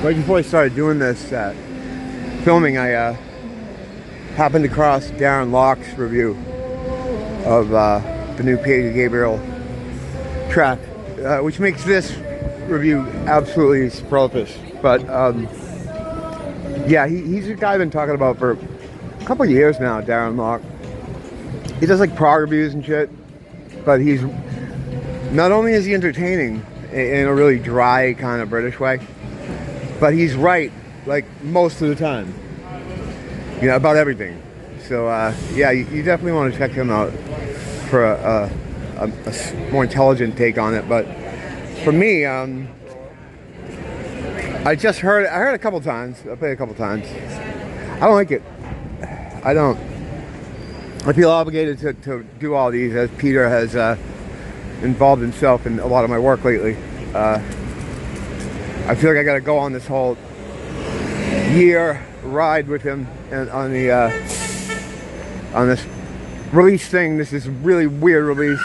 Right before I started doing this filming, I happened across Darren Locke's review of the new Gabriel track, which makes this review absolutely superfluous. But yeah, he's a guy I've been talking about for a couple of years now, Darren Locke. He does like prog reviews and shit, but he's not only is he entertaining in a really dry kind of British way, but he's right like most of the time, you know, about everything. So yeah, you definitely want to check him out for a more intelligent take on it. But for me, I heard a couple times. I played a couple times. I don't like it. I don't. I feel obligated to do all these, as Peter has involved himself in a lot of my work lately. I feel like I got to go on this whole year ride with him and on this release thing. This is really weird release.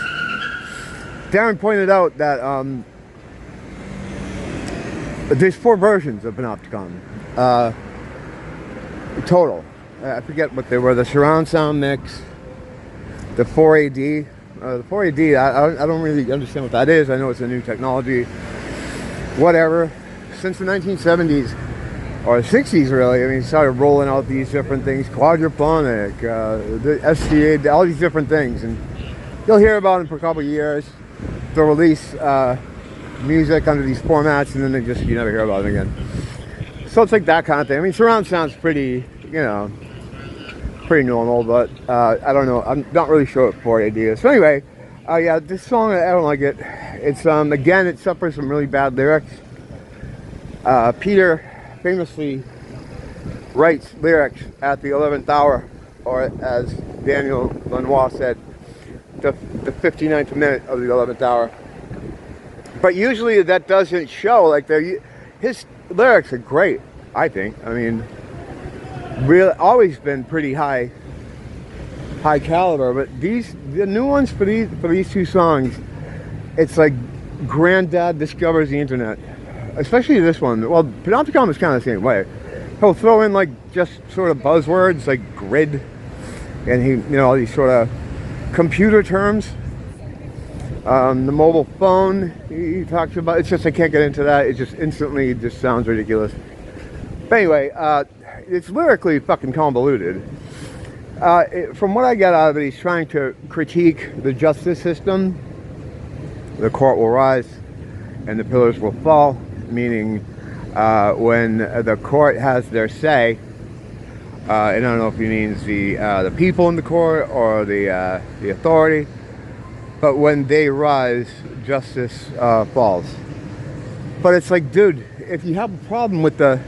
Darren pointed out that there's 4 versions of Panopticon total. I forget what they were. The surround sound mix, the 4AD. The 4AD, I don't really understand what that is. I know it's a new technology. Whatever. Since the 1970s or 60s, really, I mean, started rolling out these different things, quadraphonic, the SDA, all these different things, and you'll hear about them for a couple of years. They'll release music under these formats, and then you never hear about it again. So it's like that kind of thing. I mean, surround sound's pretty, you know, pretty normal, but I don't know. I'm not really sure what 4AD is. So anyway, yeah, this song, I don't like it. It's again, it suffers from really bad lyrics. Peter famously writes lyrics at the 11th hour, or as Daniel Lanois said, the 59th minute of the 11th hour. But usually that doesn't show. Like, his lyrics are great, I think. I mean, really, always been pretty high caliber. But the new ones for these 2 songs, it's like Granddad discovers the internet. Especially this one. Well, Panopticon is kind of the same way. He'll throw in like just sort of buzzwords like grid, and he, you know, all these sort of computer terms. The mobile phone he talks about. It's just, I can't get into that. It just instantly just sounds ridiculous. But anyway, it's lyrically fucking convoluted. From what I get out of it, he's trying to critique the justice system. The court will rise and the pillars will fall. Meaning when the court has their say, and I don't know if he means the people in the court or the authority, but when they rise, justice falls. But it's like, dude, if you have a problem with the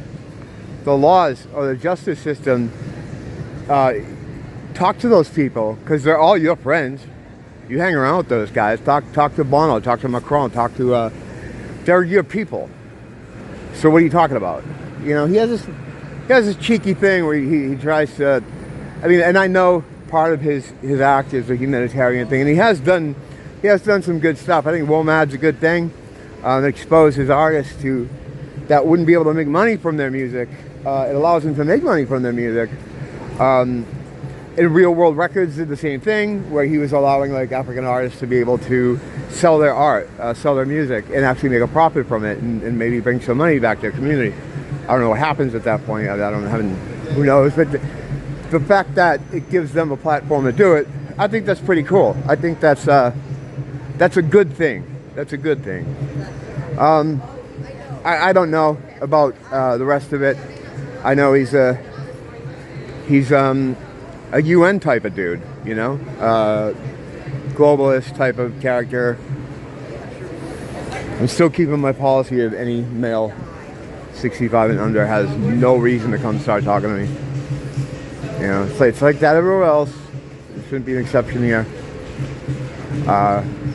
laws or the justice system, talk to those people, because they're all your friends. You hang around with those guys. Talk to Bono, talk to Macron, talk to they're your people. So what are you talking about? You know, he has this cheeky thing where he tries to, I mean, and I know part of his act is a humanitarian thing, and he has done some good stuff. I think WOMAD's a good thing. It exposes artists that wouldn't be able to make money from their music. It allows them to make money from their music. And Real World Records did the same thing, where he was allowing like African artists to be able to sell their art, sell their music, and actually make a profit from it, and maybe bring some money back to their community. I don't know what happens at that point. I don't know, who knows? But the fact that it gives them a platform to do it, I think that's pretty cool. I think that's a good thing. That's a good thing. I don't know about the rest of it. I know he's a UN type of dude, you know, globalist type of character. I'm still keeping my policy of any male 65 and under has no reason to come start talking to me. You know, it's like that everywhere else. It shouldn't be an exception here.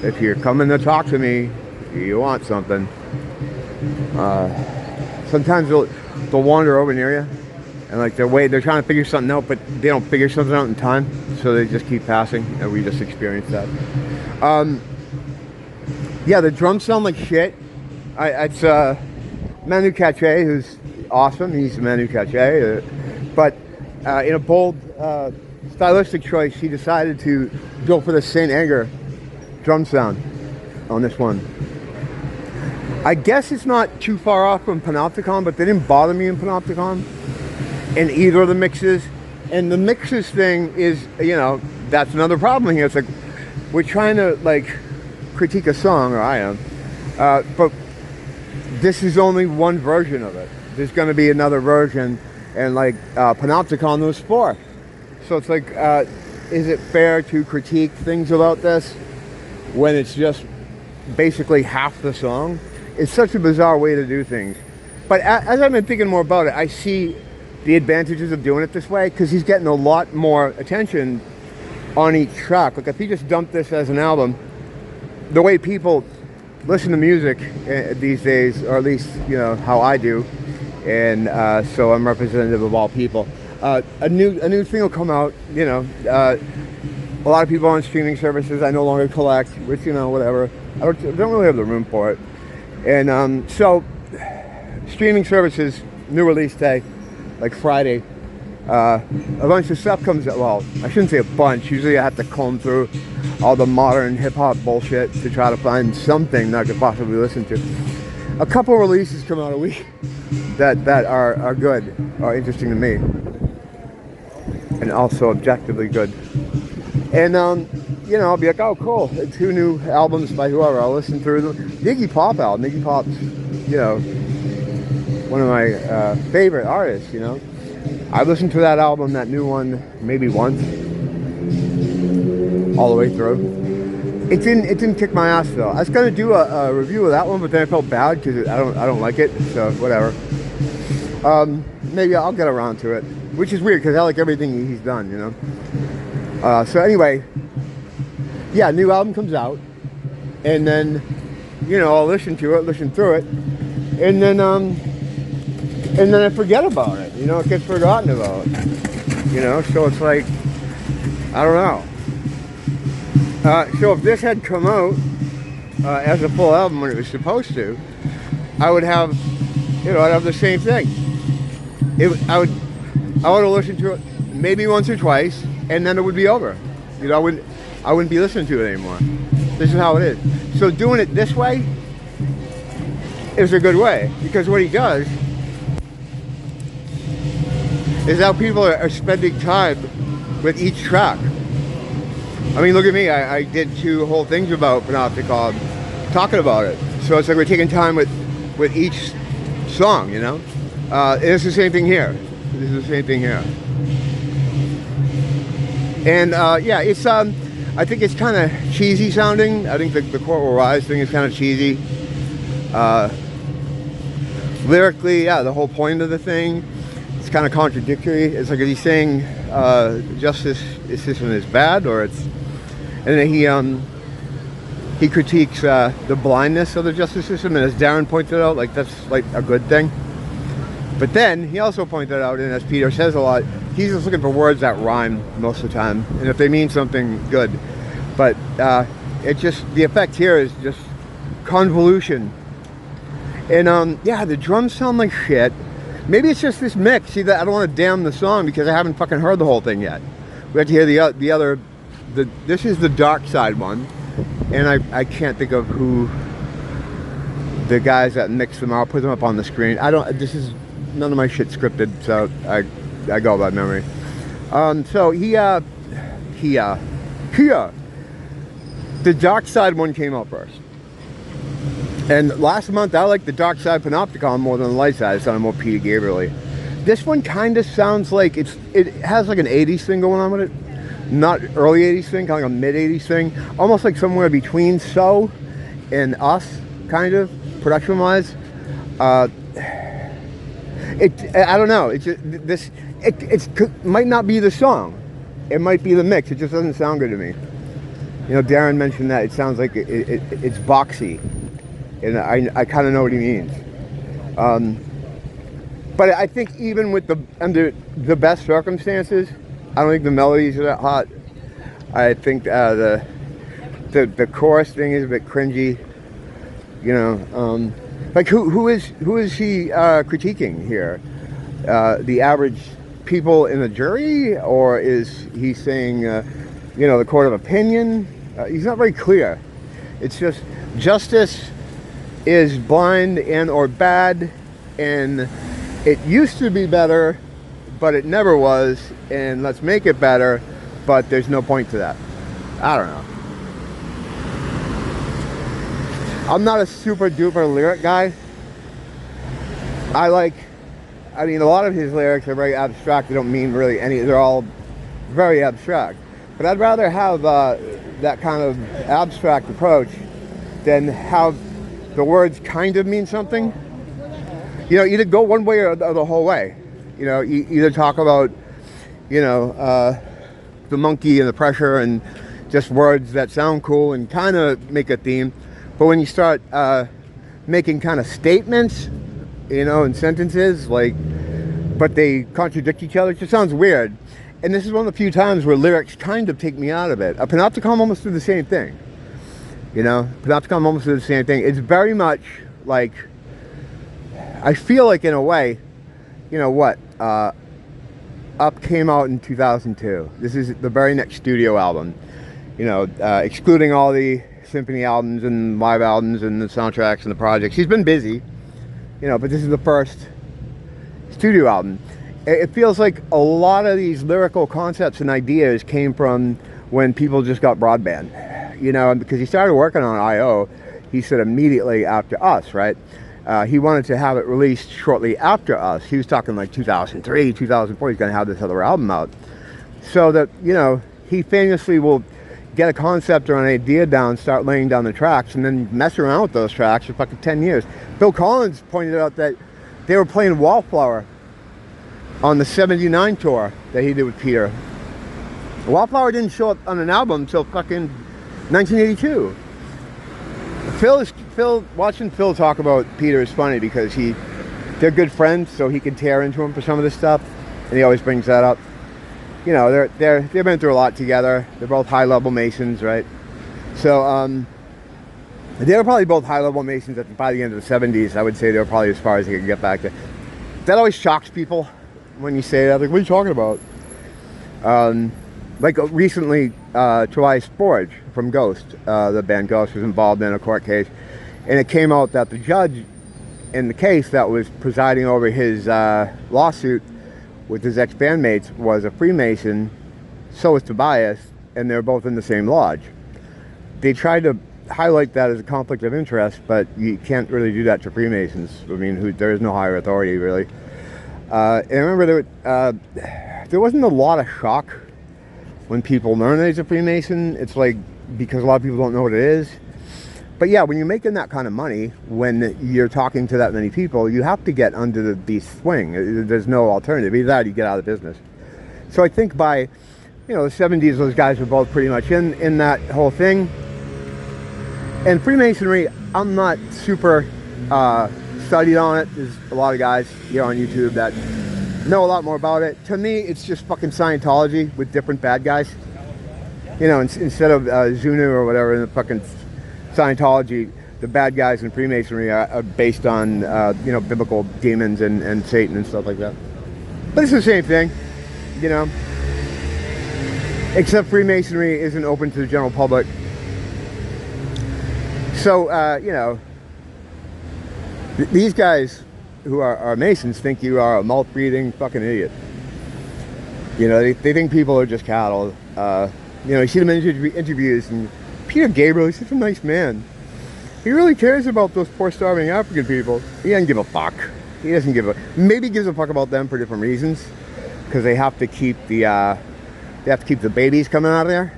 If you're coming to talk to me, you want something. Sometimes they'll wander over near you. And like they're trying to figure something out, but they don't figure something out in time, so they just keep passing, and we just experience that. Yeah, the drums sound like shit. It's Manu Katché, who's awesome. He's the man who thechadti. But in a bold stylistic choice, he decided to go for the St. Anger drum sound on this one. I guess it's not too far off from Panopticon, but they didn't bother me in Panopticon in either of the mixes. And the mixes thing is, you know, that's another problem here. It's like we're trying to like critique a song, or I am, but this is only one version of it. There's going to be another version, and like Panopticon, there was 4. So it's like, is it fair to critique things about this when it's just basically half the song? It's such a bizarre way to do things. But as I've been thinking more about it, I see the advantages of doing it this way, because he's getting a lot more attention on each track. Like if he just dumped this as an album, the way people listen to music these days, or at least, you know, how I do, and so I'm representative of all people. A new thing will come out, you know. A lot of people on streaming services I no longer collect, which, you know, whatever. I don't really have the room for it. And so streaming services, new release day, like Friday, a bunch of stuff comes out. Well, I shouldn't say a bunch. Usually I have to comb through all the modern hip-hop bullshit to try to find something that I could possibly listen to. A couple releases come out a week that are good, are interesting to me, and also objectively good. And you know, I'll be like, oh cool, 2 new albums by whoever. I'll listen through them. The Iggy Pop album. Iggy Pop's, you know, one of my favorite artists, you know. I listened to that album, that new one, maybe once, all the way through. It didn't kick my ass though. I was gonna do a review of that one, but then I felt bad because I don't like it. So whatever. Maybe I'll get around to it, which is weird because I like everything he's done, you know. So anyway, yeah, new album comes out, and then, you know, I'll listen to it, listen through it, and then I forget about it. You know, it gets forgotten about. You know, so it's like, I don't know. So if this had come out as a full album when it was supposed to, I would have, you know, I'd have the same thing. I would have listened to it maybe once or twice, and then it would be over. You know, I wouldn't be listening to it anymore. This is how it is. So doing it this way is a good way, because what he does is how people are spending time with each track. I mean, look at me. I did 2 whole things about Panopticon, talking about it. So it's like we're taking time with each song, you know? And it's the same thing here. This is the same thing here. And yeah, it's I think it's kind of cheesy sounding. I think the Court Will Rise thing is kind of cheesy. Lyrically, yeah, the whole point of the thing, it's kind of contradictory. It's like, is he saying justice system is bad, or it's, and then he critiques the blindness of the justice system, and as Darren pointed out, like that's like a good thing. But then he also pointed out, and as Peter says a lot, he's just looking for words that rhyme most of the time, and if they mean something, good. But it just, the effect here is just convolution. And yeah, the drums sound like shit. Maybe it's just this mix. See, that I don't want to damn the song because I haven't fucking heard the whole thing yet. We have to hear the other. This is the dark side one, and I can't think of who the guys that mix them. I'll put them up on the screen. This is none of my shit scripted, so I go by memory. So the dark side one came out first. And last month, I liked the Dark Side Panopticon more than the Light Side. It sounded more Peter Gabriel-y. This one kind of sounds like it has like an 80s thing going on with it. Not early 80s thing, kind of like a mid 80s thing. Almost like somewhere between So and Us, kind of, production-wise. I don't know. It's just, it might not be the song. It might be the mix. It just doesn't sound good to me. You know, Darren mentioned that. It sounds like it's boxy. And I kind of know what he means. But I think even with under the best circumstances, I don't think the melodies are that hot. I think the chorus thing is a bit cringy, you know. Like who is he critiquing here? The average people in the jury, or is he saying, you know, the court of opinion? He's not very clear. It's just justice is blind and or bad, and it used to be better, but it never was, and let's make it better, but there's no point to that. I don't know. I'm not a super duper lyric guy. I mean, a lot of his lyrics are very abstract. They don't mean really any, they're all very abstract. But I'd rather have that kind of abstract approach than have the words kind of mean something. You know, either go one way or the whole way. You know, either talk about, you know, the monkey and the pressure and just words that sound cool and kind of make a theme. But when you start making kind of statements, you know, in sentences, like, but they contradict each other, it just sounds weird. And this is one of the few times where lyrics kind of take me out of it. A panopticon almost do the same thing. You know, panopticon almost do the same thing. It's very much like, I feel like in a way, you know what, Up came out in 2002. This is the very next studio album. You know, excluding all the symphony albums and live albums and the soundtracks and the projects. He's been busy, you know, but this is the first studio album. It feels like a lot of these lyrical concepts and ideas came from when people just got broadband, you know, because he started working on I.O. he said immediately after Us, right? He wanted to have it released shortly after Us. He was talking like 2003, 2004, he's going to have this other album out. So that, you know, he famously will get a concept or an idea down, start laying down the tracks, and then mess around with those tracks for fucking 10 years. Bill Collins pointed out that they were playing Wallflower on the 79 tour that he did with Peter. Wallflower didn't show up on an album until fucking 1982. Watching Phil talk about Peter is funny because they're good friends, so he can tear into him for some of this stuff, and he always brings that up. You know, they've been through a lot together. They're both high-level Masons, right? So they were probably both high-level Masons by the end of the 70s. I would say they were probably as far as they could get back to. That always shocks people when you say that. Like, what are you talking about? Like recently, Tobias Forge from Ghost, the band Ghost, was involved in a court case, and it came out that the judge in the case that was presiding over his lawsuit with his ex-bandmates was a Freemason, so was Tobias, and they're both in the same lodge. They tried to highlight that as a conflict of interest, but you can't really do that to Freemasons. I mean, there is no higher authority, really. And I remember there wasn't a lot of shock when people learn that he's a Freemason. It's like, because a lot of people don't know what it is. But yeah, when you're making that kind of money, when you're talking to that many people, you have to get under the beast's swing. There's no alternative. Either that or you get out of business. So I think by, you know, the 70s, those guys were both pretty much in that whole thing. And Freemasonry, I'm not super studied on it. There's a lot of guys here on YouTube that know a lot more about it. To me, it's just fucking Scientology with different bad guys. You know, instead of Zunu or whatever in the fucking Scientology, the bad guys in Freemasonry are based on, you know, biblical demons and Satan and stuff like that. But it's the same thing, you know. Except Freemasonry isn't open to the general public. So, you know, these guys who are Masons think you are a mouth-breathing fucking idiot. You know, they think people are just cattle. You know, you see them in interviews, and Peter Gabriel, he's such a nice man. He really cares about those poor starving African people. He doesn't give a fuck. He doesn't give a, maybe gives a fuck about them for different reasons, because they have to keep the babies coming out of there.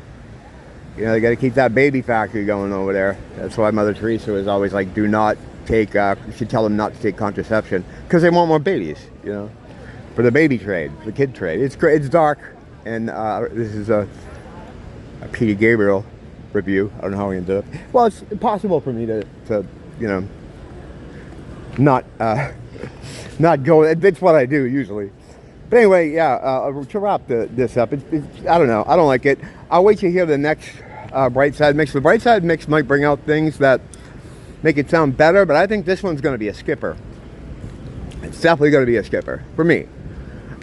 You know, they got to keep that baby factory going over there. That's why Mother Teresa was always like, do not take, you should tell them not to take contraception, because they want more babies, you know, for the baby trade, the kid trade. It's great. It's dark, and this is a Peter Gabriel review. I don't know how we ended up. Well, it's impossible for me to you know, not go. It's what I do usually. But anyway, yeah. To wrap this up, I don't know. I don't like it. I'll wait to hear the next Bright Side mix. The Bright Side mix might bring out things that make it sound better, but I think this one's going to be a skipper. It's definitely going to be a skipper for me,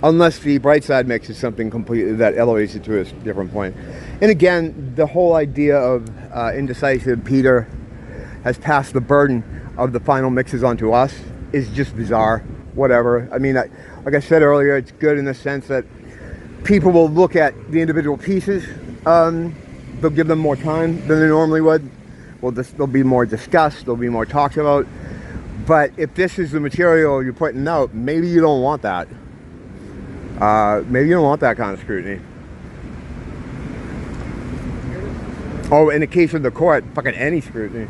unless the bright side mix is something completely that elevates it to a different point. And again, the whole idea of indecisive Peter has passed the burden of the final mixes onto us is just bizarre. Whatever. I mean, like I said earlier, it's good in the sense that people will look at the individual pieces. They'll give them more time than they normally would. There'll be more discussed. There'll be more talked about. But if this is the material you're putting out, maybe you don't want that. Maybe you don't want that kind of scrutiny. Oh, in the case of the court, fucking any scrutiny.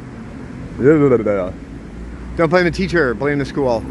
Don't blame the teacher, blame the school.